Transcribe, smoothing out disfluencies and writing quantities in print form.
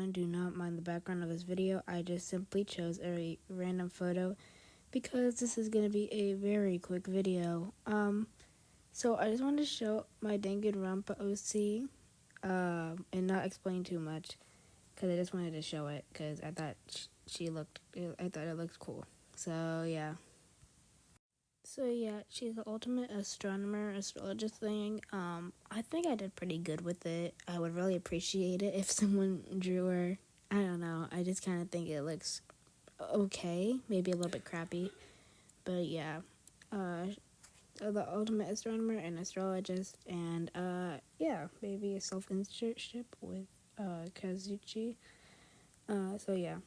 everyone. Do not mind the background of this video. I just simply chose a random photo because this is going to be a very quick video. So I just wanted to show my Danganronpa OC and not explain too much because I just wanted to show it because I thought it looked cool. So yeah. She's the ultimate astronomer, astrologist thing. I think I did pretty good with it. I would really appreciate it if someone drew her. I don't know. I just kind of think it looks okay, maybe a little bit crappy, but yeah. The ultimate astronomer and astrologist, and maybe a self-internship with Kazuchi. So yeah.